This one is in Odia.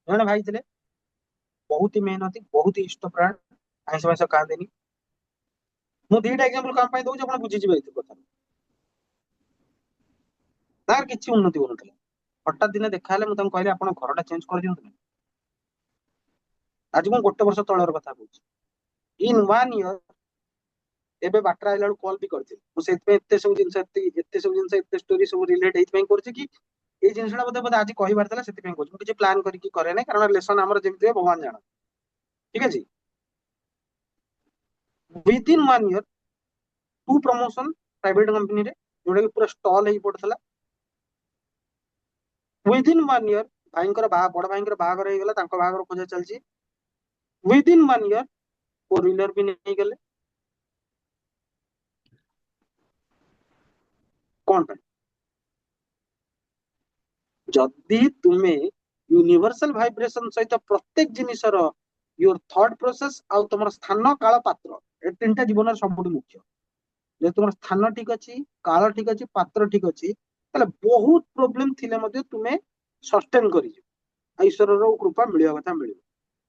ଜଣେ ଭାଇ ଥିଲେ, ବହୁତ ହି ମେହନତି, ବହୁତ ହି ଇଷ୍ଟପ୍ରାଣ, ଆଇଁଷ ଫାଇଁଷ ଖାଆନ୍ତିନି। ମୁଁ ଦିଟା ଏକ୍ସାମ୍ପଲ କାମ ପାଇଁ ଦଉଛି, ଆପଣ ବୁଝିଯିବେ ଏଇ କଥା। ତାର କିଛି ଉନ୍ନତି କରୁନଥିଲା। ହଠାତ୍ ଦିନେ ଦେଖା ହେଲେ ମୁଁ ତାଙ୍କୁ କହିଲି ଆପଣ ଘରଟା ଚେଞ୍ଜ କରିଦିଅନ୍ତୁ। ଆଜି ମୁଁ ଗୋଟେ ବର୍ଷ ତଳର କଥା କହୁଛି। ଇନ୍ 1 ଇୟର ଏବେ ବାଟରେ ଆଇଲା ବେଳକୁ କଲ୍ ବି କରିଥିଲି। ମୁଁ ସେଥିପାଇଁ ଏତେ ସବୁ ଜିନିଷ, ଏତେ ସବୁ ଜିନିଷ, ଏତେ ଷ୍ଟୋରି ସବୁ ରିଲେଟ ଏଇଥିପାଇଁ କରୁଛି କି ଏଇ ଜିନିଷଟା ବୋଧେ ବୋଧେ ଆଜି କହିବାର ଥିଲା, ସେଥିପାଇଁ କହୁଛି। ମୁଁ କିଛି ପ୍ଲାନ୍ କରିକି କରେ ନାହିଁ, କାରଣ ରିଲେସନ ଆମର ଯେମିତି ହୁଏ ଭଗବାନ ଜାଣ। ଠିକ ଅଛି। ୱିଦିନ୍ 1 ଇୟର 2 ପ୍ରମୋସନ ପ୍ରାଇଭେଟ କମ୍ପାନୀରେ, ଯୋଉଟା କି ପୁରା ଷ୍ଟଲ ହେଇକି ପଡିଥିଲା। ୱିଦିନ୍ 1 ଇୟର ଭାଇଙ୍କର ବଡ ଭାଇଙ୍କର ବାହାଘର ହେଇଗଲା, ତାଙ୍କ ବାହାଘର ଖୋଜା ଚାଲିଛି। ୱିଦିନ୍ 1 ଇୟର 4 ହ୍ୱିଲର ବି ନେଇଗଲେ। କଣ ପାଇଁ? ଯଦି ତୁମେ ୟୁନିଭର୍ସାଲ ଭାଇବ୍ରେସନ ସହିତ ପ୍ରତ୍ୟେକ ଜିନିଷର ୟୋର ଥଟ୍ ପ୍ରୋସେସ ଆଉ ତମର ସ୍ଥାନ କାଳ ପାତ୍ର, ଏ ତିନିଟା ଜୀବନର ସବୁଠୁ ମୁଖ୍ୟ। ଯଦି ତୁମର ସ୍ଥାନ ଠିକ ଅଛି, କାଳ ଠିକ ଅଛି, ପାତ୍ର ଠିକ ଅଛି, ତାହେଲେ ବହୁତ ପ୍ରୋବ୍ଲେମ ଥିଲେ ମଧ୍ୟ ତୁମେ ସଷ୍ଟେନ କରିଯିବ। ଈଶ୍ୱରର କୃପା ମିଳିବା କଥା ମିଳିବ।